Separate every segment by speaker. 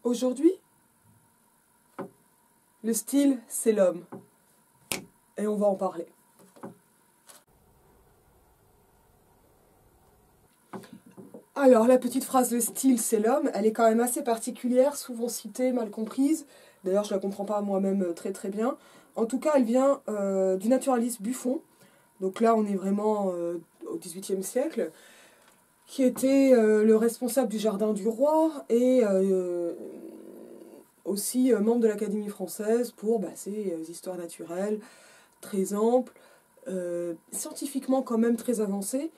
Speaker 1: Aujourd'hui, le style, c'est l'homme. Et on va en parler. Alors, la petite phrase « le style, c'est l'homme », elle est quand même assez particulière, souvent citée, mal comprise. D'ailleurs, je ne la comprends pas moi-même très très bien. En tout cas, elle vient du naturaliste Buffon. Donc là, on est vraiment au XVIIIe siècle, qui était le responsable du Jardin du Roi et aussi membre de l'Académie française pour ses histoires naturelles très amples, scientifiquement quand même très avancées,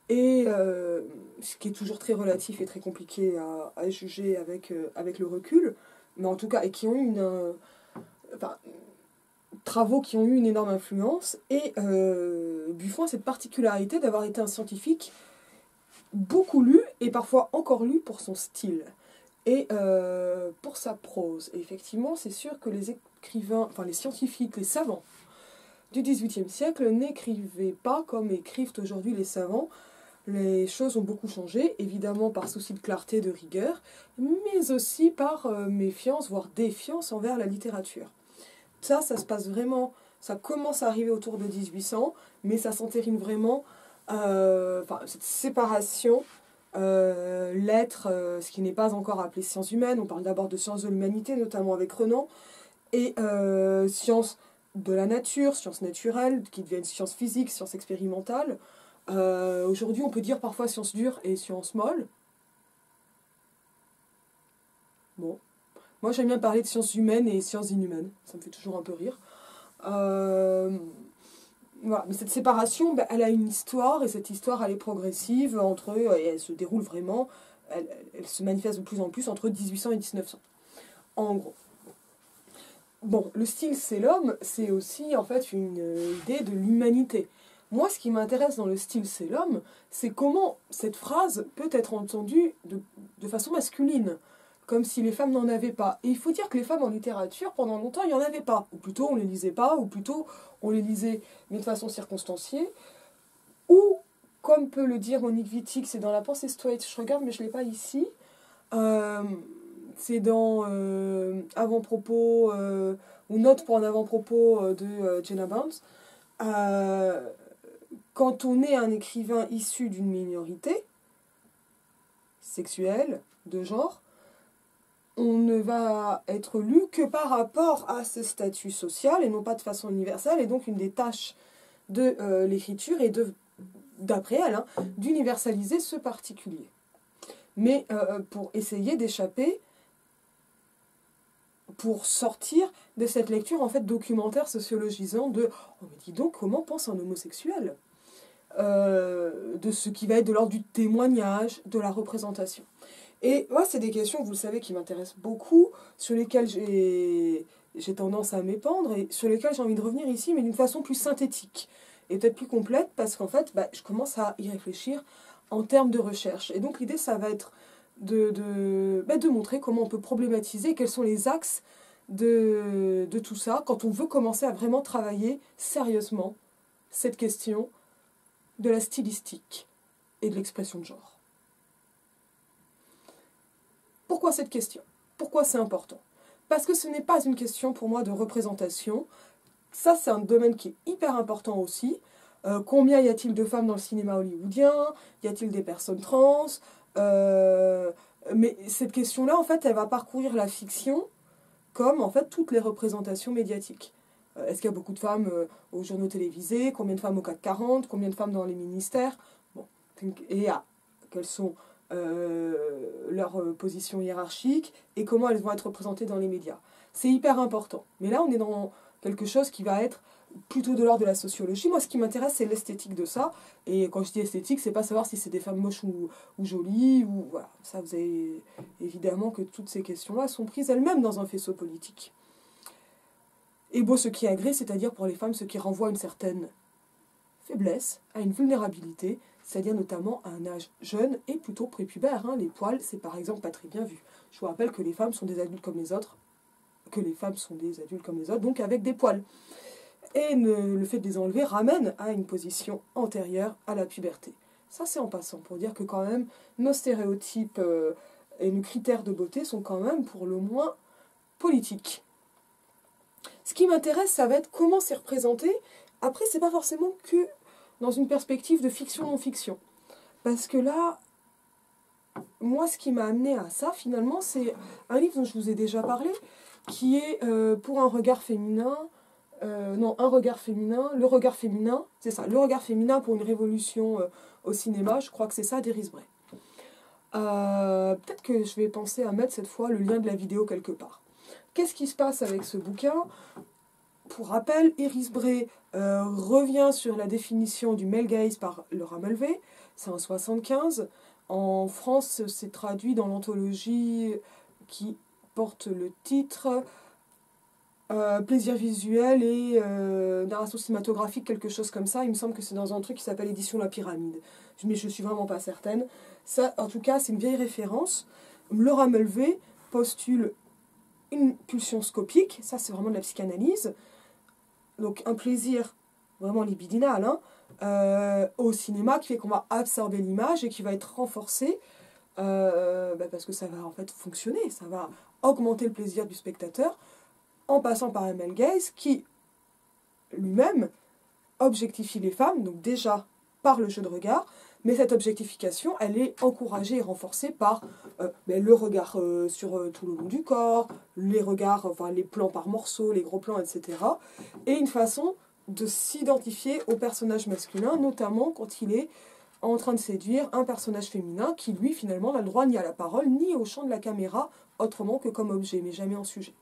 Speaker 1: et ce qui est toujours très relatif et très compliqué à juger avec le recul, mais en tout cas, et qui ont eu travaux qui ont eu une énorme influence, et Buffon a cette particularité d'avoir été un scientifique beaucoup lu, et parfois encore lu pour son style, et pour sa prose. Et effectivement, c'est sûr que les écrivains, enfin les scientifiques, les savants du XVIIIe siècle n'écrivaient pas comme écrivent aujourd'hui les savants. Les choses ont beaucoup changé, évidemment par souci de clarté, de rigueur, mais aussi par méfiance, voire défiance envers la littérature. Ça se passe vraiment, ça commence à arriver autour de 1800, mais ça s'entérine vraiment, cette séparation, l'être, ce qui n'est pas encore appelé sciences humaines, on parle d'abord de sciences de l'humanité, notamment avec Renan, et sciences de la nature, sciences naturelles, qui deviennent sciences physiques, sciences expérimentales. Aujourd'hui, on peut dire parfois sciences dures et sciences molles. Bon. Moi, j'aime bien parler de sciences humaines et sciences inhumaines. Ça me fait toujours un peu rire. Voilà. Mais cette séparation, elle a une histoire, et cette histoire, elle est progressive entre eux, et elle se déroule vraiment, elle se manifeste de plus en plus entre 1800 et 1900. En gros. Bon, le style, c'est l'homme, c'est aussi en fait une idée de l'humanité. Moi, ce qui m'intéresse dans le style, c'est l'homme, c'est comment cette phrase peut être entendue de façon masculine, comme si les femmes n'en avaient pas. Et il faut dire que les femmes en littérature, pendant longtemps, il n'y en avait pas. Ou plutôt, on ne les lisait pas, ou plutôt, on les lisait, mais de façon circonstanciée. Ou, comme peut le dire Monique Wittig, c'est dans La pensée stoïque, je regarde, mais je ne l'ai pas ici. C'est dans Avant-propos, ou Note pour un avant-propos de Jenna Barnes. Quand on est un écrivain issu d'une minorité sexuelle, de genre, on ne va être lu que par rapport à ce statut social et non pas de façon universelle. Et donc une des tâches de l'écriture est d'après elle, d'universaliser ce particulier. Mais pour essayer d'échapper, pour sortir de cette lecture en fait documentaire sociologisant de « Oh mais dis donc, comment pense un homosexuel ?» de ce qui va être de l'ordre du témoignage, de la représentation. Et moi, c'est des questions, vous le savez, qui m'intéressent beaucoup, sur lesquelles j'ai tendance à m'épandre, et sur lesquelles j'ai envie de revenir ici, mais d'une façon plus synthétique, et peut-être plus complète, parce qu'en fait, je commence à y réfléchir en termes de recherche. Et donc l'idée, ça va être de montrer comment on peut problématiser, quels sont les axes de tout ça, quand on veut commencer à vraiment travailler sérieusement cette question de la stylistique et de l'expression de genre. Pourquoi cette question ? Pourquoi c'est important ? Parce que ce n'est pas une question pour moi de représentation. Ça, c'est un domaine qui est hyper important aussi. Combien y a-t-il de femmes dans le cinéma hollywoodien ? Y a-t-il des personnes trans ? Mais cette question-là, en fait, elle va parcourir la fiction comme, en fait, toutes les représentations médiatiques. Est-ce qu'il y a beaucoup de femmes aux journaux télévisés ? Combien de femmes au CAC 40 ? Combien de femmes dans les ministères ? Bon. Et quelles sont leurs positions hiérarchiques et comment elles vont être représentées dans les médias. C'est hyper important. Mais là, on est dans quelque chose qui va être plutôt de l'ordre de la sociologie. Moi, ce qui m'intéresse, c'est l'esthétique de ça. Et quand je dis esthétique, c'est pas savoir si c'est des femmes moches ou jolies. Ou, voilà. Ça, vous avez évidemment que toutes ces questions-là sont prises elles-mêmes dans un faisceau politique. Et beau ce qui agrée, c'est-à-dire pour les femmes, ce qui renvoie à une certaine faiblesse, à une vulnérabilité, c'est-à-dire notamment à un âge jeune et plutôt prépubère. Les poils, c'est par exemple pas très bien vu. Je vous rappelle que les femmes sont des adultes comme les autres, donc avec des poils. Et le fait de les enlever ramène à une position antérieure à la puberté. Ça, c'est en passant, pour dire que quand même, nos stéréotypes et nos critères de beauté sont quand même pour le moins politiques. Ce qui m'intéresse, ça va être comment c'est représenté. Après, c'est pas forcément que dans une perspective de fiction-non-fiction. Parce que là, moi, ce qui m'a amené à ça, finalement, c'est un livre dont je vous ai déjà parlé, qui est Pour un regard féminin, un regard féminin, le regard féminin, c'est ça, le regard féminin pour une révolution au cinéma, je crois que c'est ça, d'Iris Bray. Peut-être que je vais penser à mettre cette fois le lien de la vidéo quelque part. Qu'est-ce qui se passe avec ce bouquin? Pour rappel, Iris Bray revient sur la définition du male gaze par Laura Mulvey, c'est en 1975. En France, c'est traduit dans l'anthologie qui porte le titre Plaisir visuel et narration cinématographique, quelque chose comme ça. Il me semble que c'est dans un truc qui s'appelle Édition La Pyramide. Mais je suis vraiment pas certaine. Ça, en tout cas, c'est une vieille référence. Laura Mulvey postule une pulsion scopique. Ça, c'est vraiment de la psychanalyse. Donc, un plaisir vraiment libidinal, au cinéma, qui fait qu'on va absorber l'image et qui va être renforcé parce que ça va en fait fonctionner. Ça va augmenter le plaisir du spectateur en passant par un male gaze qui, lui-même, objectifie les femmes, donc déjà par le jeu de regard, mais cette objectification, elle est encouragée et renforcée par le regard sur tout le long du corps, les regards, enfin les plans par morceaux, les gros plans, etc. Et une façon de s'identifier au personnage masculin, notamment quand il est en train de séduire un personnage féminin qui, lui, finalement, n'a le droit ni à la parole, ni au champ de la caméra, autrement que comme objet, mais jamais en sujet.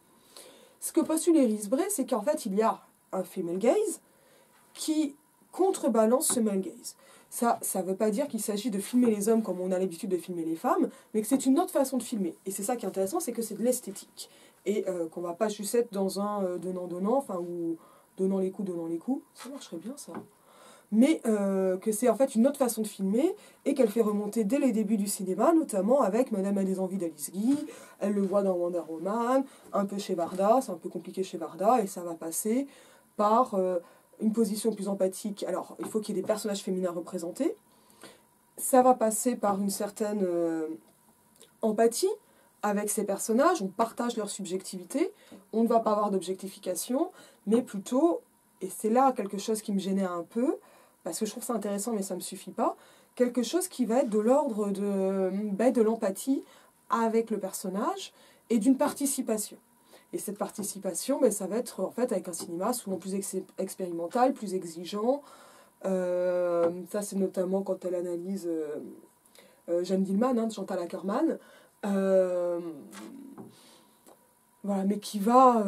Speaker 1: Ce que postule Iris Bray, c'est qu'en fait, il y a un female gaze qui contrebalance ce male gaze. Ça ne veut pas dire qu'il s'agit de filmer les hommes comme on a l'habitude de filmer les femmes, mais que c'est une autre façon de filmer. Et c'est ça qui est intéressant, c'est que c'est de l'esthétique. Et qu'on ne va pas juste être dans un donnant-donnant, ou donnant les coups, ça marcherait bien ça. Mais que c'est en fait une autre façon de filmer et qu'elle fait remonter dès les débuts du cinéma, notamment avec Madame a des envies d'Alice Guy, elle le voit dans Wonder Woman, un peu chez Varda, c'est un peu compliqué chez Varda, et ça va passer par une position plus empathique. Alors, il faut qu'il y ait des personnages féminins représentés, ça va passer par une certaine empathie avec ces personnages, on partage leur subjectivité, on ne va pas avoir d'objectification, mais plutôt, et c'est là quelque chose qui me gênait un peu, parce que je trouve ça intéressant mais ça ne me suffit pas, quelque chose qui va être de l'ordre de l'empathie avec le personnage et d'une participation. Et cette participation, ça va être en fait avec un cinéma souvent plus expérimental, plus exigeant. Ça c'est notamment quand elle analyse Jeanne Dielman, de Chantal Akerman. Voilà, mais qui va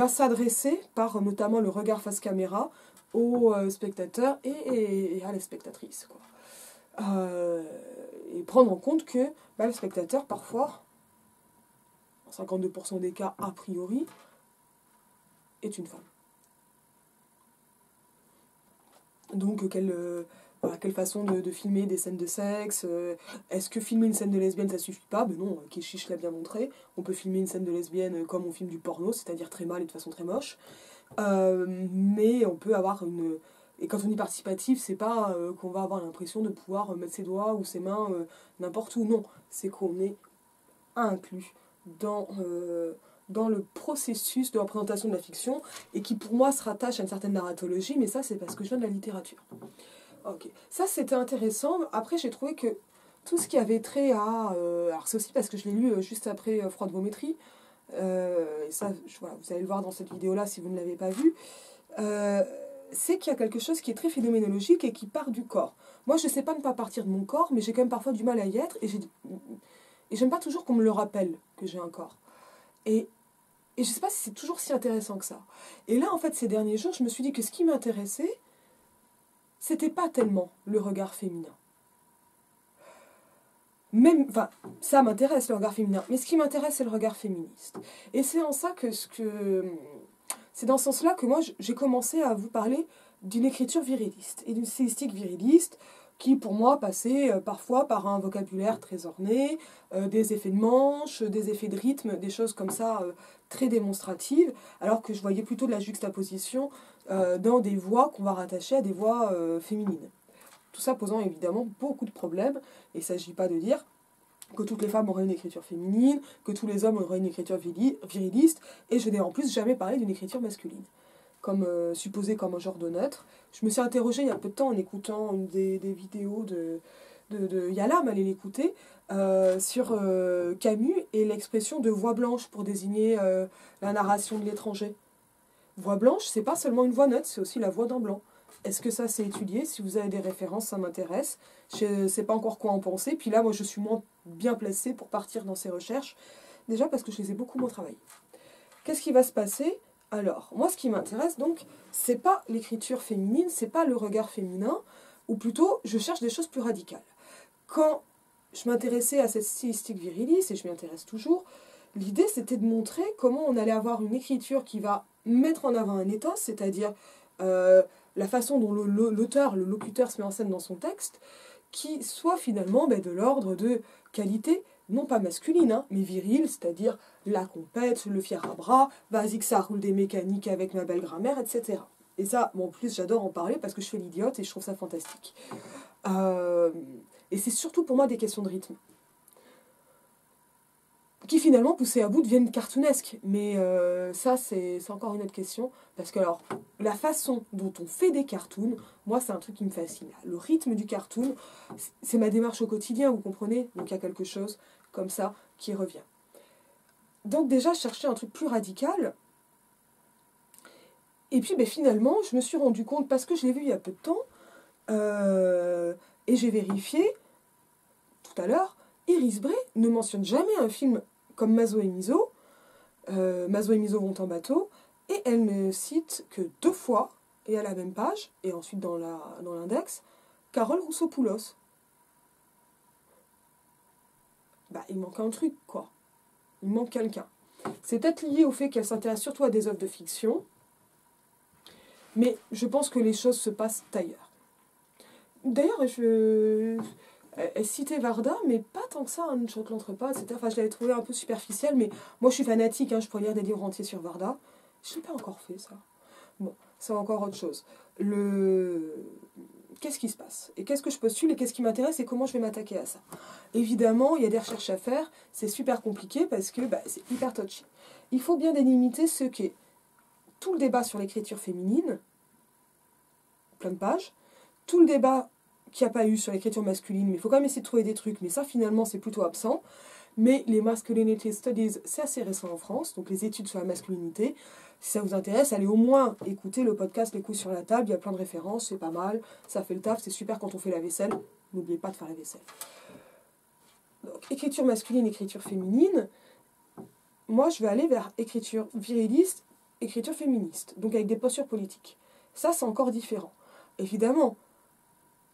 Speaker 1: s'adresser par notamment le regard face caméra aux spectateurs et à la spectatrice, quoi. Et prendre en compte que le spectateur, parfois, en 52% des cas, a priori, est une femme. Donc, quelle façon de filmer des scènes de sexe, est-ce que filmer une scène de lesbienne ça suffit pas? Ben non, Keshish l'a bien montré, on peut filmer une scène de lesbienne comme on filme du porno, c'est-à-dire très mal et de façon très moche, mais on peut avoir une... Et quand on dit participatif, c'est pas qu'on va avoir l'impression de pouvoir mettre ses doigts ou ses mains n'importe où, non, c'est qu'on est inclus dans le processus de représentation de la fiction, et qui pour moi se rattache à une certaine narratologie, mais ça c'est parce que je viens de la littérature. Ok, ça c'était intéressant. Après j'ai trouvé que tout ce qui avait trait à... alors c'est aussi parce que je l'ai lu juste après Froidevométrie, et ça voilà, vous allez le voir dans cette vidéo là si vous ne l'avez pas vu, c'est qu'il y a quelque chose qui est très phénoménologique et qui part du corps. Moi je sais pas ne pas partir de mon corps, mais j'ai quand même parfois du mal à y être, et j'aime pas toujours qu'on me le rappelle que j'ai un corps. Et je sais pas si c'est toujours si intéressant que ça. Et là en fait ces derniers jours je me suis dit que ce qui m'intéressait, c'était pas tellement le regard féminin. Enfin, ça m'intéresse le regard féminin, mais ce qui m'intéresse c'est le regard féministe. Et c'est en ça c'est dans ce sens-là que moi j'ai commencé à vous parler d'une écriture viriliste et d'une stylistique viriliste qui pour moi passait parfois par un vocabulaire très orné, des effets de manche, des effets de rythme, des choses comme ça très démonstratives, alors que je voyais plutôt de la juxtaposition dans des voix qu'on va rattacher à des voix féminines. Tout ça posant évidemment beaucoup de problèmes, et il ne s'agit pas de dire que toutes les femmes auraient une écriture féminine, que tous les hommes auraient une écriture viriliste, et je n'ai en plus jamais parlé d'une écriture masculine, comme supposée comme un genre de neutre. Je me suis interrogée il y a peu de temps en écoutant une des vidéos de Yalam, allez l'écouter, sur Camus et l'expression de voix blanche pour désigner la narration de l'étranger. Voix blanche, c'est pas seulement une voix neutre, c'est aussi la voix d'un blanc. Est-ce que ça c'est étudié? Si vous avez des références, ça m'intéresse. Je ne sais pas encore quoi en penser. Puis là, moi, je suis moins bien placée pour partir dans ces recherches. Déjà parce que je les ai beaucoup moins travaillées. Qu'est-ce qui va se passer? Alors, moi, ce qui m'intéresse, donc, c'est pas l'écriture féminine, c'est pas le regard féminin, ou plutôt, je cherche des choses plus radicales. Quand je m'intéressais à cette stylistique viriliste, et je m'y intéresse toujours, l'idée, c'était de montrer comment on allait avoir une écriture qui va mettre en avant un éthos, c'est-à-dire la façon dont l'auteur, le locuteur se met en scène dans son texte, qui soit finalement de l'ordre de qualité, non pas masculine, hein, mais virile, c'est-à-dire la compète, le fier à bras, vas-y que ça roule des mécaniques avec ma belle grammaire, etc. Et ça, bon, en plus, j'adore en parler parce que je fais l'idiote et je trouve ça fantastique. Et c'est surtout pour moi des questions de rythme, qui finalement, poussées à bout, deviennent cartoonesques. Mais ça, c'est encore une autre question. Parce que alors, la façon dont on fait des cartoons, moi, c'est un truc qui me fascine. Le rythme du cartoon, c'est ma démarche au quotidien, vous comprenez? Donc il y a quelque chose comme ça qui revient. Donc déjà, chercher un truc plus radical. Et puis finalement, je me suis rendu compte, parce que je l'ai vu il y a peu de temps, et j'ai vérifié tout à l'heure, Iris Bray ne mentionne jamais un film comme Maso et Miso. Maso et Miso vont en bateau, et elle ne cite que 2 fois, et à la même page, et ensuite dans l'index, Carole Roussopoulos. Il manque un truc, quoi. Il manque quelqu'un. C'est peut-être lié au fait qu'elle s'intéresse surtout à des œuvres de fiction, mais je pense que les choses se passent ailleurs. D'ailleurs, elle citait Varda, mais pas tant que ça, hein, ne chante l'entre pas, etc. Enfin, je l'avais trouvé un peu superficielle, mais moi je suis fanatique, hein, je pourrais lire des livres entiers sur Varda. Je ne l'ai pas encore fait, ça. Bon, c'est encore autre chose. Qu'est-ce qui se passe? Et qu'est-ce que je postule? Et qu'est-ce qui m'intéresse? Et comment je vais m'attaquer à ça? Évidemment, il y a des recherches à faire. C'est super compliqué parce que c'est hyper touchy. Il faut bien délimiter ce qu'est tout le débat sur l'écriture féminine, plein de pages, tout le débat qu'il n'y a pas eu sur l'écriture masculine, mais il faut quand même essayer de trouver des trucs, mais ça finalement c'est plutôt absent. Mais les Masculinity Studies, c'est assez récent en France, donc les études sur la masculinité. Si ça vous intéresse, allez au moins écouter le podcast Les couilles sur la table, il y a plein de références, c'est pas mal, ça fait le taf, c'est super quand on fait la vaisselle. N'oubliez pas de faire la vaisselle. Donc, écriture masculine, écriture féminine. Moi, je vais aller vers écriture viriliste, écriture féministe, donc avec des postures politiques. Ça, c'est encore différent. Évidemment,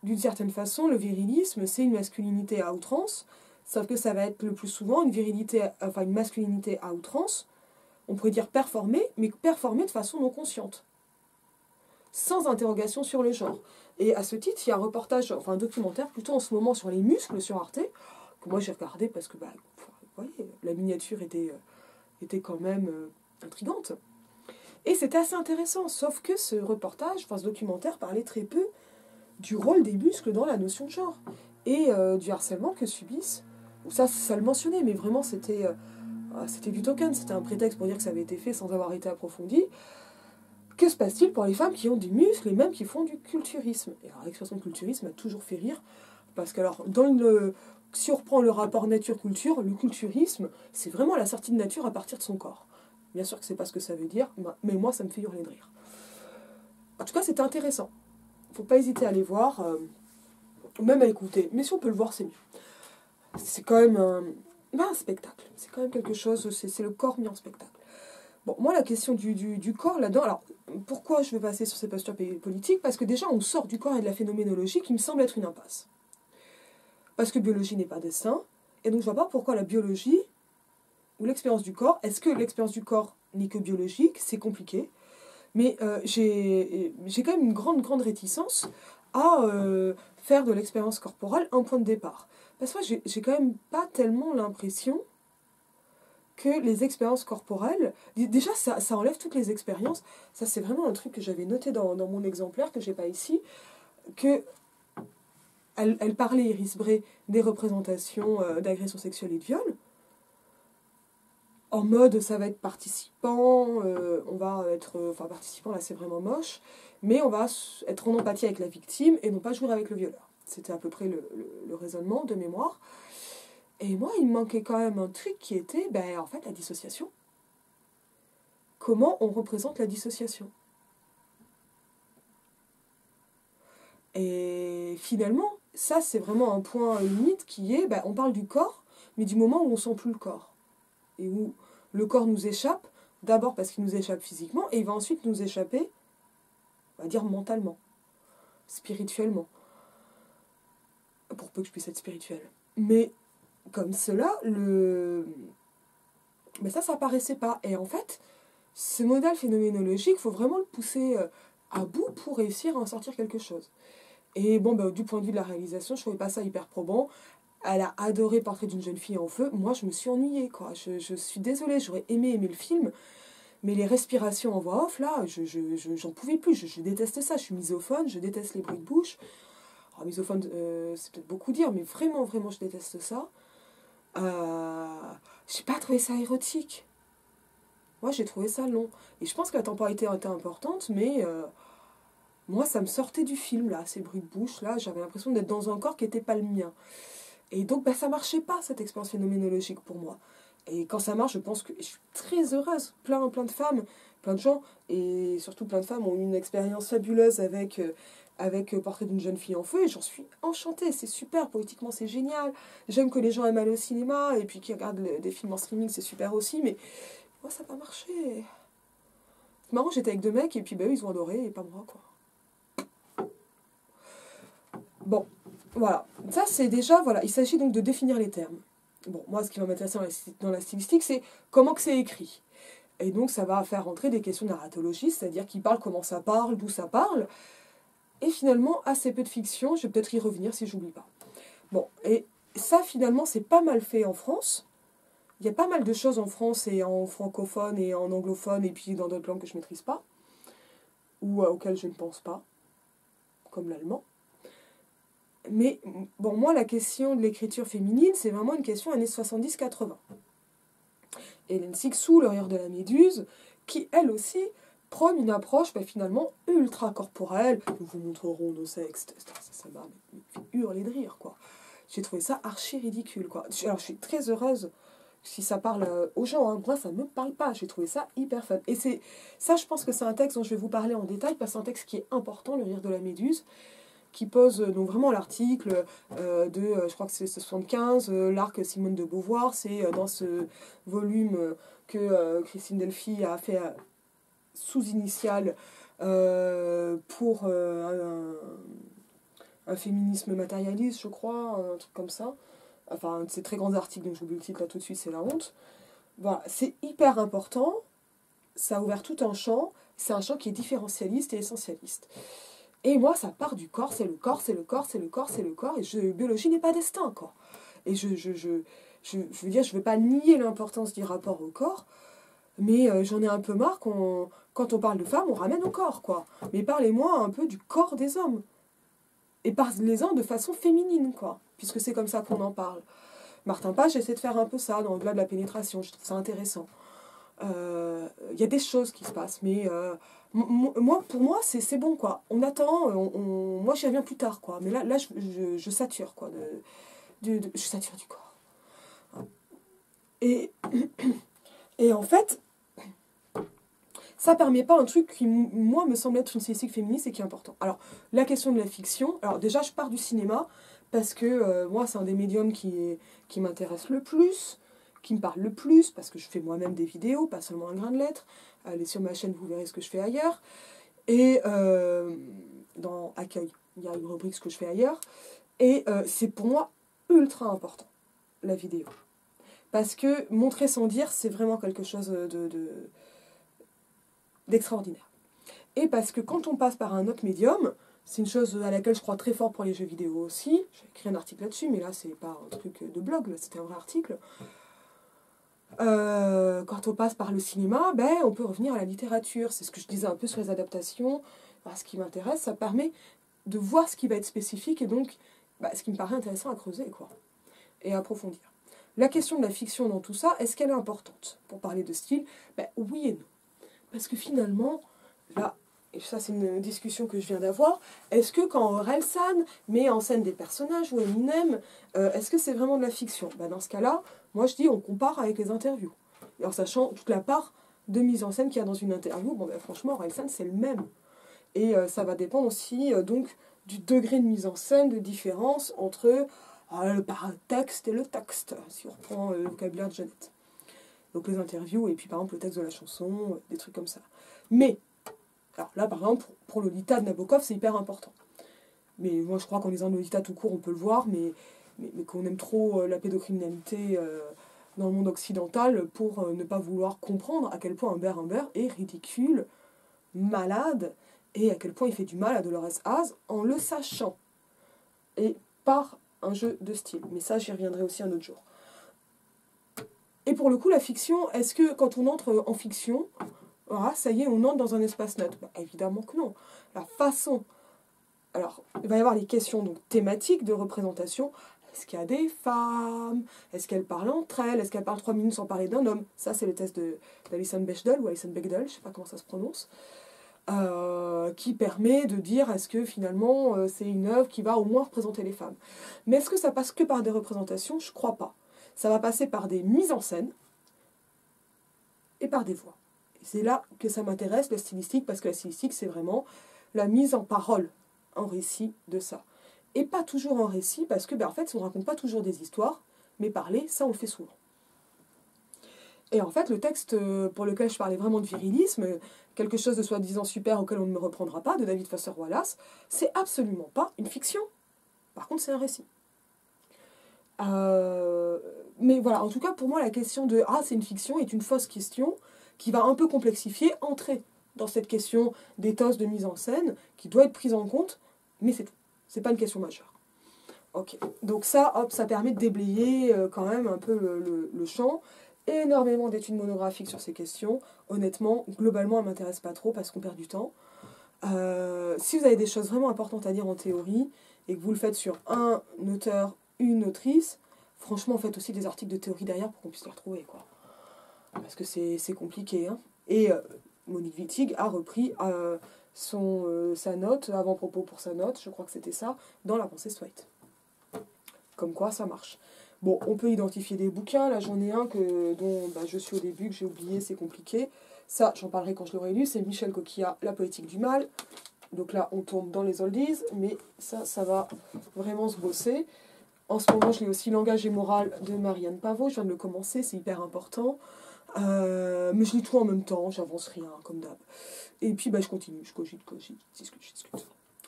Speaker 1: d'une certaine façon, le virilisme, c'est une masculinité à outrance, sauf que ça va être le plus souvent une masculinité à outrance, on pourrait dire performée, mais performée de façon non consciente, sans interrogation sur le genre. Et à ce titre, il y a un documentaire plutôt en ce moment sur les muscles sur Arte, que moi j'ai regardé parce que, vous voyez, la miniature était quand même intrigante. Et c'était assez intéressant, sauf que ce documentaire parlait très peu du rôle des muscles dans la notion de genre, et du harcèlement que subissent. Ça le mentionnait, mais vraiment c'était du token, c'était un prétexte pour dire que ça avait été fait sans avoir été approfondi. Que se passe-t-il pour les femmes qui ont des muscles et même qui font du culturisme? Et alors l'expression culturisme m'a toujours fait rire, parce que alors, si on reprend le rapport nature-culture, le culturisme, c'est vraiment la sortie de nature à partir de son corps. Bien sûr que c'est pas ce que ça veut dire, mais moi ça me fait hurler de rire. En tout cas, c'était intéressant. Faut pas hésiter à aller voir, même à écouter. Mais si on peut le voir, c'est mieux. C'est quand même un spectacle. C'est quand même quelque chose, c'est le corps mis en spectacle. Bon, moi, la question du corps là-dedans, alors, pourquoi je vais passer sur ces postures politiques? Parce que déjà, on sort du corps et de la phénoménologie qui me semble être une impasse. Parce que biologie n'est pas destin, et donc je vois pas pourquoi la biologie ou l'expérience du corps, est-ce que l'expérience du corps n'est que biologique? C'est compliqué. Mais j'ai quand même une grande réticence à faire de l'expérience corporelle un point de départ. Parce que moi, j'ai quand même pas tellement l'impression que les expériences corporelles... Déjà, ça enlève toutes les expériences. Ça, c'est vraiment un truc que j'avais noté dans mon exemplaire, que j'ai pas ici, que elle parlait, Iris Bray, des représentations d'agression sexuelle et de viol. En mode, ça va être participant, on va être... Enfin, participant, là, c'est vraiment moche. Mais on va être en empathie avec la victime et non pas jouer avec le violeur. C'était à peu près le raisonnement de mémoire. Et moi, il me manquait quand même un truc qui était, en fait, la dissociation. Comment on représente la dissociation? Et finalement, ça, c'est vraiment un point limite qui est, on parle du corps, mais du moment où on sent plus le corps. Et où le corps nous échappe, d'abord parce qu'il nous échappe physiquement, et il va ensuite nous échapper, on va dire mentalement, spirituellement. Pour peu que je puisse être spirituelle. Mais comme cela, ça apparaissait pas. Et en fait, ce modèle phénoménologique, il faut vraiment le pousser à bout pour réussir à en sortir quelque chose. Et du point de vue de la réalisation, je trouvais pas ça hyper probant. Elle a adoré Portrait d'une jeune fille en feu. Moi, je me suis ennuyée, quoi. Je suis désolée, j'aurais aimé le film. Mais les respirations en voix off, là, j'en pouvais plus. Je déteste ça. Je suis misophone, je déteste les bruits de bouche. Alors, misophone, c'est peut-être beaucoup dire, mais vraiment, vraiment, je déteste ça. J'ai pas trouvé ça érotique. Moi, j'ai trouvé ça long. Et je pense que la temporalité était importante, mais moi, ça me sortait du film, là, ces bruits de bouche, là. J'avais l'impression d'être dans un corps qui n'était pas le mien. Et donc, ça marchait pas, cette expérience phénoménologique pour moi. Et quand ça marche, je pense que je suis très heureuse. Plein de femmes, plein de gens, et surtout plein de femmes ont eu une expérience fabuleuse avec Portrait d'une jeune fille en feu, et j'en suis enchantée. C'est super, poétiquement, c'est génial. J'aime que les gens aiment aller au cinéma, et puis qu'ils regardent des films en streaming, c'est super aussi, mais moi, ça n'a pas marché. C'est marrant, j'étais avec deux mecs, et puis eux, ils ont adoré, et pas moi, quoi. Bon, voilà. Ça, c'est déjà, voilà, il s'agit donc de définir les termes. Bon, moi, ce qui va m'intéresser dans la stylistique, c'est comment que c'est écrit. Et donc, ça va faire rentrer des questions de narratologie, c'est-à-dire qui parle, comment ça parle, d'où ça parle. Et finalement, assez peu de fiction, je vais peut-être y revenir si j'oublie pas. Bon, et ça, finalement, c'est pas mal fait en France. Il y a pas mal de choses en France et en francophone et en anglophone, et puis dans d'autres langues que je maîtrise pas, ou auxquelles je ne pense pas, comme l'allemand. Mais bon, moi, la question de l'écriture féminine, c'est vraiment une question années 70-80. Hélène Cixous, L'Horreur de la Méduse, qui, elle aussi, prône une approche finalement ultra corporelle. Nous vous montrerons nos sexes. Ça m'a fait hurler de rire, quoi. J'ai trouvé ça archi ridicule, quoi. Alors, je suis très heureuse si ça parle aux gens. Hein. Moi, ça ne me parle pas. J'ai trouvé ça hyper fun. Et ça, je pense que c'est un texte dont je vais vous parler en détail, parce que c'est un texte qui est important, Le Rire de la Méduse, qui pose donc vraiment l'article je crois que c'est 75, l'arc Simone de Beauvoir. C'est dans ce volume que Christine Delphi a fait sous initiale pour un féminisme matérialiste, je crois, un truc comme ça. Enfin, un de ces très grands articles, donc j'oublie le titre là tout de suite, c'est la honte. Voilà, c'est hyper important. Ça a ouvert tout un champ. C'est un champ qui est différentialiste et essentialiste. Et moi, ça part du corps, c'est le corps, c'est le corps, c'est le corps, c'est le corps, et biologie n'est pas destin, quoi. Et je veux dire, je veux pas nier l'importance du rapport au corps, mais j'en ai un peu marre quand on parle de femmes, on ramène au corps, quoi. Mais parlez-moi un peu du corps des hommes. Et parlez-en de façon féminine, quoi, puisque c'est comme ça qu'on en parle. Martin Page essaie de faire un peu ça, dans au-delà de la pénétration, je trouve ça intéressant. Y a des choses qui se passent, mais pour moi, c'est bon, quoi. On attend, moi j'y reviens plus tard, quoi. Mais là je sature, quoi. Je sature du corps. Et en fait, ça permet pas un truc qui, moi, me semble être une stylistique féministe et qui est important. Alors, la question de la fiction, alors déjà, je pars du cinéma, parce que moi, c'est un des médiums qui m'intéresse le plus, qui me parle le plus, parce que je fais moi-même des vidéos, pas seulement un grain de lettres. Allez sur ma chaîne, vous verrez ce que je fais ailleurs. Et dans Accueil, il y a une rubrique ce que je fais ailleurs. Et c'est pour moi ultra important, la vidéo. Parce que montrer sans dire, c'est vraiment quelque chose d'extraordinaire. Et parce que quand on passe par un autre médium, c'est une chose à laquelle je crois très fort pour les jeux vidéo aussi. J'ai écrit un article là-dessus, mais là, c'est pas un truc de blog, là, c'était un vrai article. Quand on passe par le cinéma, on peut revenir à la littérature. C'est ce que je disais un peu sur les adaptations. Ce qui m'intéresse, ça permet de voir ce qui va être spécifique et donc ce qui me paraît intéressant à creuser, quoi, et à approfondir. La question de la fiction dans tout ça, est-ce qu'elle est importante? Pour parler de style, oui et non. Parce que finalement, là, et ça c'est une discussion que je viens d'avoir, est-ce que quand Orelsan met en scène des personnages ou Eminem, est-ce que c'est vraiment de la fiction? Dans ce cas-là, moi je dis on compare avec les interviews. Et en sachant toute la part de mise en scène qu'il y a dans une interview, franchement Orelsan c'est le même. Et ça va dépendre aussi donc du degré de mise en scène, de différence entre le paratexte et le texte, si on reprend le vocabulaire de Jeannette. Donc les interviews et puis par exemple le texte de la chanson, des trucs comme ça. Mais, alors là par exemple, pour Lolita de Nabokov, c'est hyper important. Mais moi je crois qu'en lisant Lolita tout court, on peut le voir, mais qu'on aime trop la pédocriminalité dans le monde occidental pour ne pas vouloir comprendre à quel point Humbert est ridicule, malade, et à quel point il fait du mal à Dolores Haze en le sachant. Et par un jeu de style. Mais ça, j'y reviendrai aussi un autre jour. Et pour le coup, la fiction, est-ce que quand on entre en fiction, ça y est, on entre dans un espace neutre? Évidemment que non. La façon... Alors, il va y avoir les questions donc, thématiques de représentation. Est-ce qu'il y a des femmes? Est-ce qu'elles parlent entre elles? Est-ce qu'elles parlent 3 minutes sans parler d'un homme? Ça, c'est le test d'Alison Bechdel, ou Alison Bechdel, je ne sais pas comment ça se prononce. Qui permet de dire est-ce que finalement c'est une œuvre qui va au moins représenter les femmes. Mais est-ce que ça passe que par des représentations? Je crois pas. Ça va passer par des mises en scène et par des voix. Et c'est là que ça m'intéresse, la stylistique, parce que la stylistique c'est vraiment la mise en parole, en récit de ça. Et pas toujours en récit, parce que en fait on ne raconte pas toujours des histoires, mais parler, ça on le fait souvent. Et en fait, le texte pour lequel je parlais vraiment de virilisme, quelque chose de soi-disant super auquel on ne me reprendra pas, de David Foster Wallace, c'est absolument pas une fiction. Par contre, c'est un récit. Mais voilà, en tout cas, pour moi, la question de « Ah, c'est une fiction » est une fausse question qui va un peu complexifier, entrer dans cette question d'éthos de mise en scène, qui doit être prise en compte, mais c'est tout. C'est pas une question majeure. Ok, donc ça, hop, ça permet de déblayer quand même un peu le champ. Énormément d'études monographiques sur ces questions. Honnêtement, globalement, elles ne m'intéressent pas trop parce qu'on perd du temps. Si vous avez des choses vraiment importantes à dire en théorie et que vous le faites sur un auteur, une autrice, franchement, faites aussi des articles de théorie derrière pour qu'on puisse les retrouver, quoi. Parce que c'est compliqué. Hein. Et Monique Wittig a repris sa note, avant-propos pour sa note, je crois que c'était ça, dans La pensée Thwaite. Comme quoi, ça marche. Bon, on peut identifier des bouquins. Là, j'en ai un dont je suis au début, que j'ai oublié, c'est compliqué. Ça, j'en parlerai quand je l'aurai lu. C'est Michel Coquillat, La poétique du mal. Donc là, on tourne dans les oldies, mais ça va vraiment se bosser. En ce moment, je lis aussi Langage et morale de Marianne Pavot. Je viens de le commencer, c'est hyper important. Mais je lis tout en même temps, j'avance rien, comme d'hab. Et puis, je continue, je cogite, discute.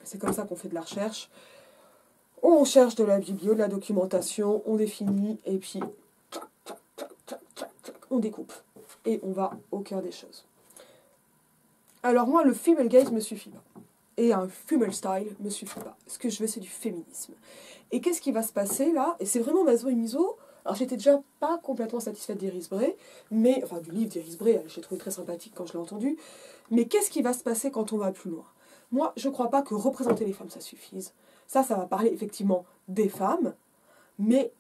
Speaker 1: C'est comme ça qu'on fait de la recherche. On cherche de la biblio, de la documentation, on définit, et puis on découpe. Et on va au cœur des choses. Alors moi, le female gaze me suffit pas. Et un female style me suffit pas. Ce que je veux, c'est du féminisme. Et qu'est-ce qui va se passer là? Et c'est vraiment Maso et Miso. Alors j'étais déjà pas complètement satisfaite d'Iris Bray, enfin du livre d'Iris Bray, je l'ai trouvé très sympathique quand je l'ai entendu. Mais qu'est-ce qui va se passer quand on va plus loin? Moi, je crois pas que représenter les femmes, ça suffise. Ça va parler effectivement des femmes, mais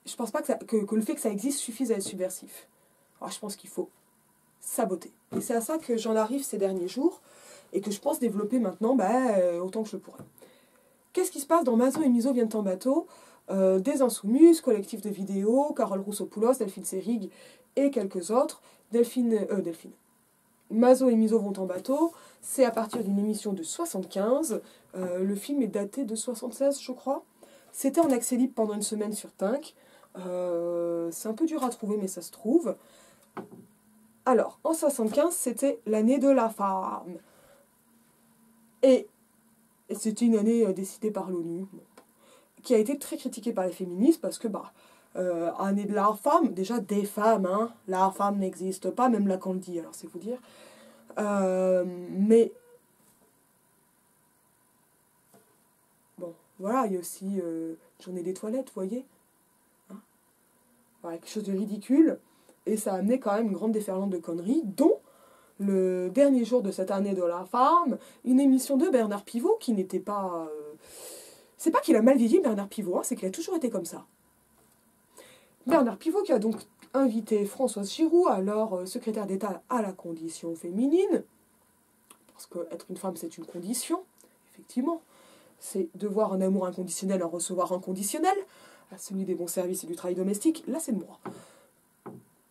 Speaker 1: je pense pas que le fait que ça existe suffise à être subversif. Alors je pense qu'il faut saboter. Et c'est à ça que j'en arrive ces derniers jours, et que je pense développer maintenant autant que je le pourrais. Qu'est-ce qui se passe dans Maso et Miso viennent en bateau? Des Insoumises, collectif de vidéos, Carole Roussopoulos, Delphine Seyrig et quelques autres. Maso et Miso vont en bateau. C'est à partir d'une émission de 75. Le film est daté de 76, je crois. C'était en accès libre pendant une semaine sur Tinc. C'est un peu dur à trouver, mais ça se trouve. Alors, en 75, c'était l'année de la femme. Et c'était une année décidée par l'ONU, qui a été très critiquée par les féministes parce que, année de la femme, déjà des femmes, hein, la femme n'existe pas, même Lacan le dit, alors c'est vous dire. Mais, bon, voilà, il y a aussi journée des toilettes, vous voyez. Hein, voilà, quelque chose de ridicule, et ça a amené quand même une grande déferlante de conneries, dont le dernier jour de cette année de la femme, une émission de Bernard Pivot qui n'était pas c'est pas qu'il a mal vieilli, Bernard Pivot, hein, c'est qu'il a toujours été comme ça. Bernard Pivot qui a donc invité Françoise Giroud, alors secrétaire d'État à la condition féminine, parce qu'être une femme, c'est une condition, effectivement. C'est devoir un amour inconditionnel, en recevoir inconditionnel, à celui des bons services et du travail domestique, là c'est le moi.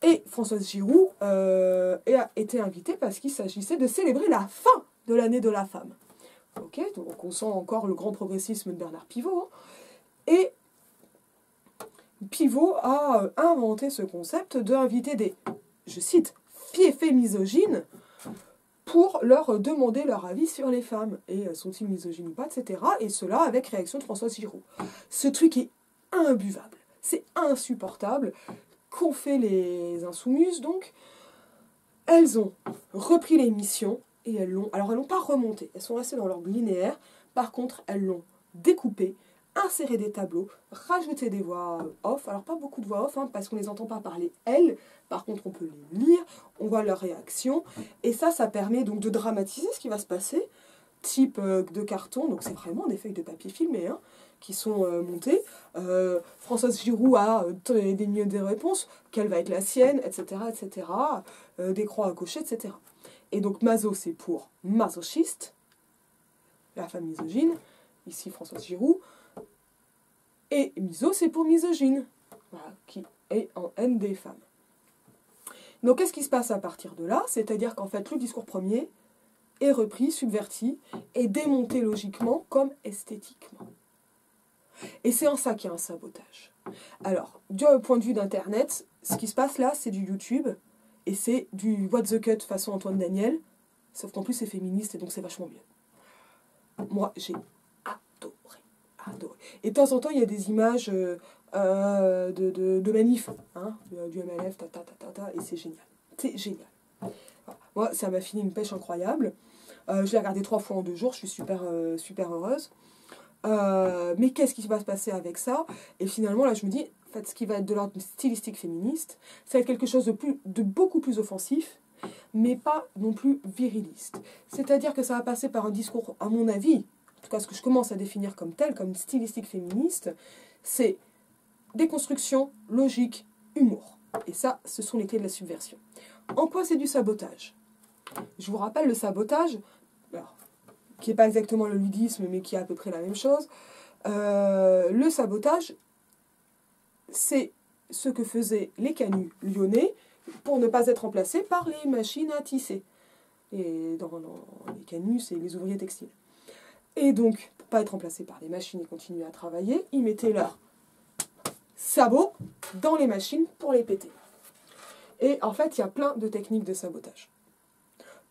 Speaker 1: Et Françoise Giroud a été invitée parce qu'il s'agissait de célébrer la fin de l'année de la femme. Ok, donc on sent encore le grand progressisme de Bernard Pivot. Hein. Et Pivot a inventé ce concept d'inviter des, je cite, fiefés misogynes pour leur demander leur avis sur les femmes. Et sont-ils misogynes ou pas, etc. Et cela avec réaction de Françoise Giroud. Ce truc est imbuvable. C'est insupportable. Qu'ont fait les insoumises, donc? Elles ont repris l'émission et elles l'ont pas remonté. Elles sont restées dans l'ordre linéaire. Par contre, elles l'ont découpé, inséré des tableaux, rajouté des voix off. Alors, pas beaucoup de voix off, hein, parce qu'on ne les entend pas parler, elles. Par contre, on peut les lire, on voit leurs réactions. Et ça permet donc de dramatiser ce qui va se passer. Type de carton, donc c'est vraiment des feuilles de papier filmées, hein, qui sont montées. Françoise Giroud a des réponses, quelle va être la sienne, etc., etc. Des croix à cocher, etc. Et donc maso, c'est pour masochiste, la femme misogyne, ici Françoise Giroud. Et miso, c'est pour misogyne, voilà, qui est en haine des femmes. Donc qu'est-ce qui se passe à partir de là? C'est-à-dire qu'en fait, le discours premier est repris, subverti, et démonté logiquement comme esthétiquement. Et c'est en ça qu'il y a un sabotage. Alors, du point de vue d'Internet, ce qui se passe là, c'est du YouTube, et c'est du what the cut façon Antoine Daniel, sauf qu'en plus c'est féministe, et donc c'est vachement mieux. Moi, j'ai adoré. Et de temps en temps, il y a des images de manifs, hein, du MLF, et c'est génial. C'est génial. Voilà. Moi, ça m'a filé une pêche incroyable. Je l'ai regardé 3 fois en 2 jours, je suis super heureuse. Mais qu'est-ce qui va se passer avec ça? Et finalement, là, je me dis, en fait, ce qui va être de l'ordre stylistique féministe, ça va être quelque chose de beaucoup plus offensif, mais pas non plus viriliste. C'est-à-dire que ça va passer par un discours, à mon avis, en tout cas ce que je commence à définir comme tel, comme stylistique féministe, c'est déconstruction, logique, humour. Et ça, ce sont les clés de la subversion. En quoi c'est du sabotage? Je vous rappelle, le sabotage, alors, qui n'est pas exactement le ludisme, mais qui est à peu près la même chose. Le sabotage, c'est ce que faisaient les canuts lyonnais pour ne pas être remplacés par les machines à tisser. Et dans les canuts, c'est les ouvriers textiles. Et donc, pour ne pas être remplacés par les machines et continuer à travailler, ils mettaient leurs sabots dans les machines pour les péter. Et en fait, il y a plein de techniques de sabotage.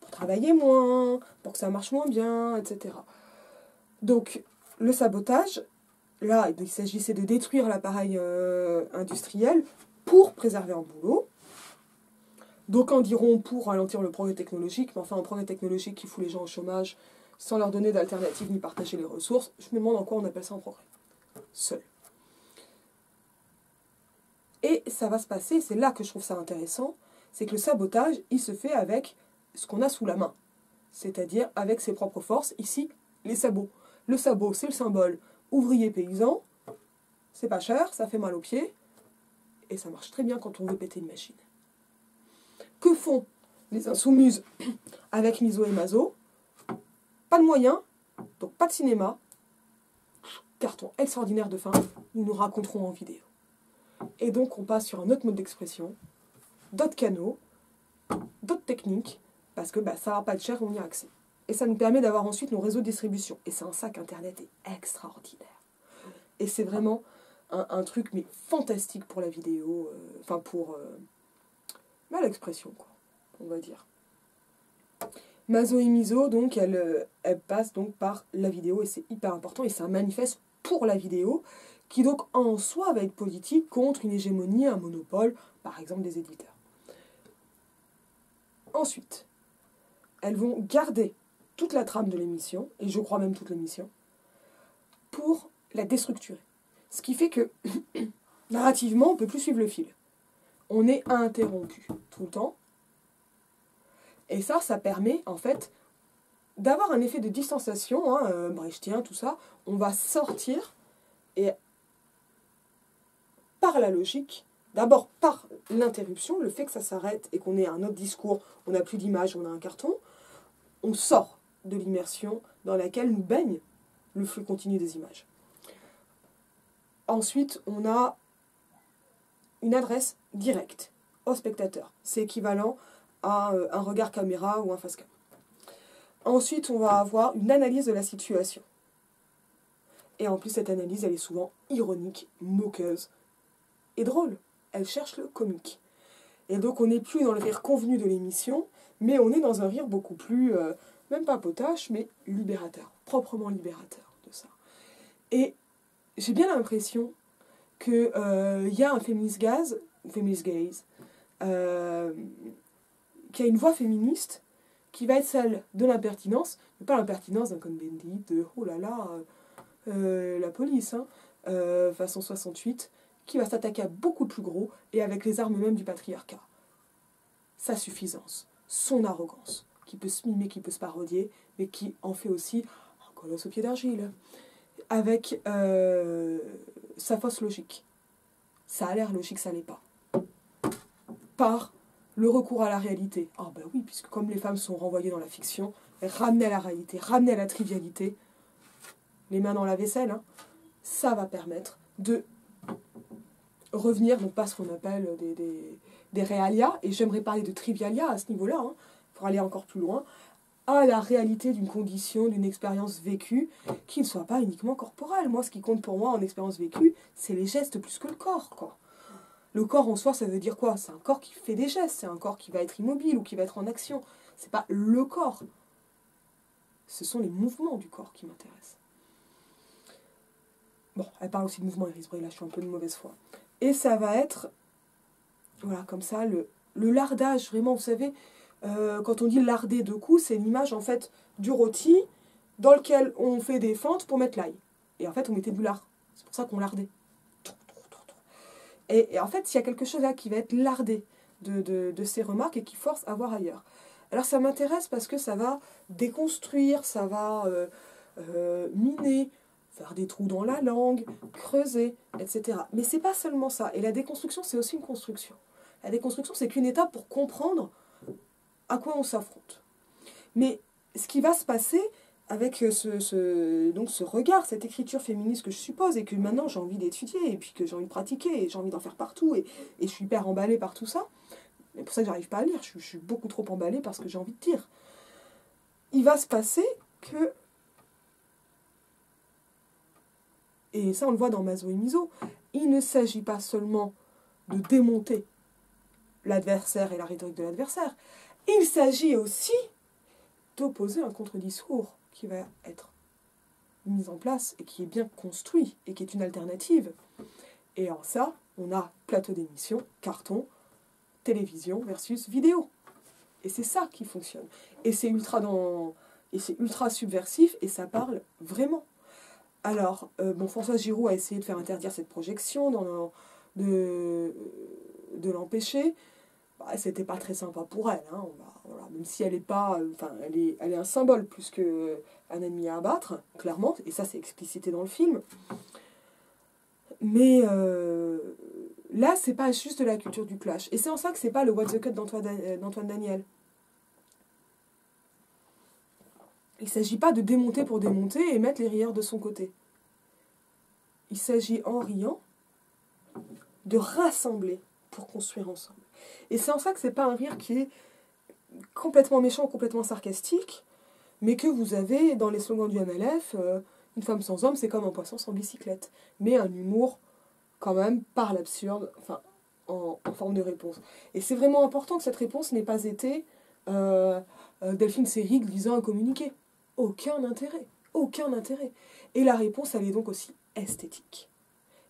Speaker 1: Pour travailler moins, pour que ça marche moins bien, etc. Donc, le sabotage, là, il s'agissait de détruire l'appareil industriel pour préserver un boulot. D'aucuns diront pour ralentir le progrès technologique, mais enfin, un progrès technologique qui fout les gens au chômage sans leur donner d'alternative ni partager les ressources, je me demande en quoi on appelle ça un progrès. Seul. Et ça va se passer, c'est là que je trouve ça intéressant, c'est que le sabotage, il se fait avec ce qu'on a sous la main. C'est-à-dire avec ses propres forces, ici, les sabots. Le sabot, c'est le symbole ouvrier-paysan, c'est pas cher, ça fait mal aux pieds, et ça marche très bien quand on veut péter une machine. Que font les insoumises avec Miso et Mazo? Pas de moyens, donc pas de cinéma, carton extraordinaire de fin, nous nous raconterons en vidéo. Et donc on passe sur un autre mode d'expression, d'autres canaux, d'autres techniques, parce que ça va pas être cher, on y a accès. Et ça nous permet d'avoir ensuite nos réseaux de distribution. Et c'est en ça qu'Internet est extraordinaire. Et c'est vraiment un truc mais fantastique pour la vidéo, enfin pour l'expression, quoi, on va dire. Mazo et Miso, donc, elles passent donc par la vidéo, et c'est hyper important, et c'est un manifeste pour la vidéo, qui donc en soi va être politique contre une hégémonie, un monopole, par exemple des éditeurs. Ensuite, elles vont garder toute la trame de l'émission, et je crois même toute l'émission, pour la déstructurer. Ce qui fait que, narrativement, on ne peut plus suivre le fil. On est interrompu tout le temps. Et ça permet, en fait, d'avoir un effet de distanciation, hein, brechtien, tout ça, on va sortir, et par la logique, d'abord par l'interruption, le fait que ça s'arrête et qu'on ait un autre discours, on n'a plus d'image, on a un carton, on sort de l'immersion dans laquelle nous baigne le flux continu des images. Ensuite, on a une adresse directe au spectateur. C'est équivalent à un regard caméra ou un face cam. Ensuite, on va avoir une analyse de la situation. Et en plus, cette analyse, elle est souvent ironique, moqueuse et drôle. Elle cherche le comique. Et donc, on n'est plus dans le rire convenu de l'émission, mais on est dans un rire beaucoup plus, même pas potache, mais libérateur, proprement libérateur de ça. Et j'ai bien l'impression qu'il y a un féministe gaze, qui a une voix féministe qui va être celle de l'impertinence, mais pas l'impertinence d'un Cohn-Bendit, de oh là là, la police, hein, façon 68, qui va s'attaquer à beaucoup plus gros et avec les armes même du patriarcat. Sa suffisance, son arrogance, qui peut se mimer, qui peut se parodier, mais qui en fait aussi un colosse au pied d'argile, avec sa fausse logique. Ça a l'air logique, ça l'est pas. Par le recours à la réalité. Ah ben oui, puisque comme les femmes sont renvoyées dans la fiction, ramener à la réalité, ramener à la trivialité, les mains dans la vaisselle, hein, ça va permettre de revenir, donc pas ce qu'on appelle des réalia, et j'aimerais parler de trivialia à ce niveau-là, hein, pour aller encore plus loin, à la réalité d'une condition, d'une expérience vécue, qui ne soit pas uniquement corporelle. Moi, ce qui compte pour moi en expérience vécue, c'est les gestes plus que le corps, quoi. Le corps en soi, ça veut dire quoi? C'est un corps qui fait des gestes, c'est un corps qui va être immobile ou qui va être en action. C'est pas le corps. Ce sont les mouvements du corps qui m'intéressent. Bon, elle parle aussi de mouvement, Iris Bray, là je suis un peu de mauvaise foi. Et ça va être, voilà, comme ça, le lardage, vraiment, vous savez, quand on dit larder de coups, c'est l'image en fait du rôti dans lequel on fait des fentes pour mettre l'ail. Et en fait, on mettait du lard. C'est pour ça qu'on lardait. Et en fait, il y a quelque chose là qui va être lardé de ces remarques et qui force à voir ailleurs. Alors ça m'intéresse parce que ça va déconstruire, ça va miner, faire des trous dans la langue, creuser, etc. Mais c'est pas seulement ça. Et la déconstruction, c'est aussi une construction. La déconstruction, c'est qu'une étape pour comprendre à quoi on s'affronte. Mais ce qui va se passer avec ce regard, cette écriture féministe que je suppose, et que maintenant j'ai envie d'étudier, et puis que j'ai envie de pratiquer, et j'ai envie d'en faire partout, et je suis hyper emballée par tout ça. C'est pour ça que j'arrive pas à lire, je suis beaucoup trop emballée par ce que j'ai envie de dire. Il va se passer que, et ça on le voit dans Maso et Miso, il ne s'agit pas seulement de démonter l'adversaire et la rhétorique de l'adversaire, il s'agit aussi d'opposer un contre-discours qui va être mis en place et qui est bien construit et qui est une alternative. Et en ça, on a plateau d'émission, carton, télévision versus vidéo. Et c'est ça qui fonctionne. Et c'est ultra subversif et ça parle vraiment. Alors, Françoise Giroud a essayé de faire interdire cette projection, de l'empêcher. Bah, c'était pas très sympa pour elle, hein. Voilà, même si elle est pas, elle est un symbole plus qu'un ennemi à abattre, clairement, et ça c'est explicité dans le film. Mais là, c'est pas juste de la culture du clash. Et c'est en ça que c'est pas le What the Cut d'Antoine Daniel. Il s'agit pas de démonter pour démonter et mettre les rieurs de son côté. Il s'agit, en riant, de rassembler pour construire ensemble. Et c'est en ça que c'est pas un rire qui est complètement méchant, complètement sarcastique, mais que vous avez dans les slogans du MLF, une femme sans homme, c'est comme un poisson sans bicyclette. Mais un humour, quand même, par l'absurde, enfin, en forme de réponse. Et c'est vraiment important que cette réponse n'ait pas été Delphine Seyrig lisant un communiqué. Aucun intérêt. Aucun intérêt. Et la réponse, elle est donc aussi esthétique.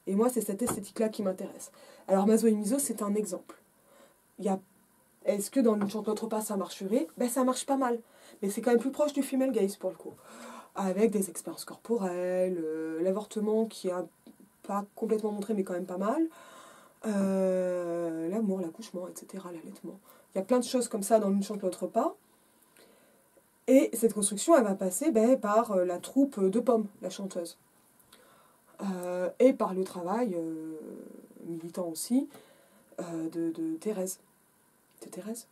Speaker 1: Et moi, c'est cette esthétique-là qui m'intéresse. Alors, Maso et Miso, c'est un exemple. Est-ce que dans L'une chante l'autre pas, ça marcherait? Ben, ça marche pas mal. Mais c'est quand même plus proche du female gaze, pour le coup. Avec des expériences corporelles, l'avortement qui a pas complètement montré, mais quand même pas mal. L'amour, l'accouchement, etc., l'allaitement. Il y a plein de choses comme ça dans L'une chante l'autre pas. Et cette construction, elle va passer par la troupe de Pomme, la chanteuse. Et par le travail militant aussi de Thérèse. C'est Thérèse?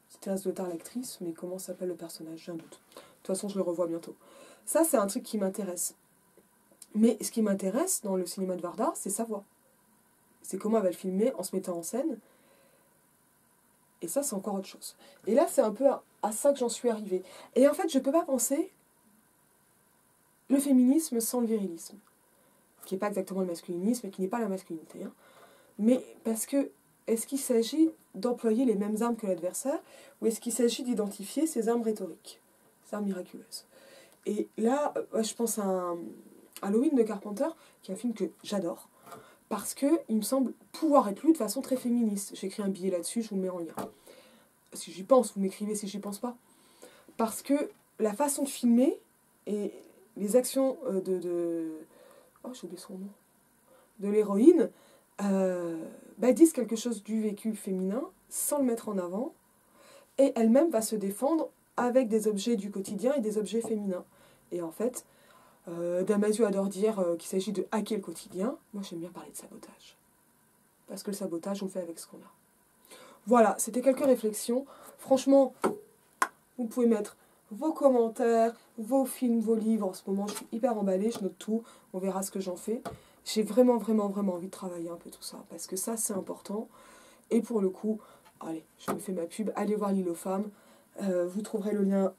Speaker 1: C'est Thérèse Lothar, l'actrice, mais comment s'appelle le personnage? J'ai un doute. De toute façon, je le revois bientôt. Ça, c'est un truc qui m'intéresse. Mais ce qui m'intéresse dans le cinéma de Vardar, c'est sa voix. C'est comment elle va le filmer en se mettant en scène. Et ça, c'est encore autre chose. Et là, c'est un peu à ça que j'en suis arrivée. Et en fait, je ne peux pas penser le féminisme sans le virilisme. Qui n'est pas exactement le masculinisme et qui n'est pas la masculinité. Hein. Mais parce que, est-ce qu'il s'agit d'employer les mêmes armes que l'adversaire, ou est-ce qu'il s'agit d'identifier ces armes rhétoriques, ces armes miraculeuses? Et là, je pense à Halloween de Carpenter, qui est un film que j'adore, parce qu'il me semble pouvoir être lu de façon très féministe. J'ai écrit un billet là-dessus, je vous le mets en lien. Si j'y pense, vous m'écrivez si j'y pense pas. Parce que la façon de filmer et les actions oh, j'ai oublié son nom. De l'héroïne, disent quelque chose du vécu féminin sans le mettre en avant. Et elle-même va se défendre avec des objets du quotidien et des objets féminins. Et en fait, Damasio adore dire qu'il s'agit de hacker le quotidien. Moi, j'aime bien parler de sabotage. Parce que le sabotage, on le fait avec ce qu'on a. Voilà, c'était quelques réflexions. Franchement, vous pouvez mettre vos commentaires, vos films, vos livres. En ce moment, je suis hyper emballée, je note tout. On verra ce que j'en fais. J'ai vraiment, vraiment, vraiment envie de travailler un peu tout ça. Parce que ça, c'est important. Et pour le coup, allez, je me fais ma pub. Allez voir l'Île aux femmes. Vous trouverez le lien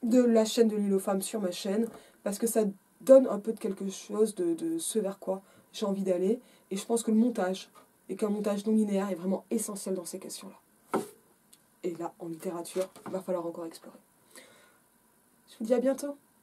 Speaker 1: de la chaîne de l'Île aux femmes sur ma chaîne. Parce que ça donne un peu de quelque chose de ce vers quoi j'ai envie d'aller. Et je pense que le montage, et qu'un montage non linéaire est vraiment essentiel dans ces questions-là. Et là, en littérature, il va falloir encore explorer. Je vous dis à bientôt.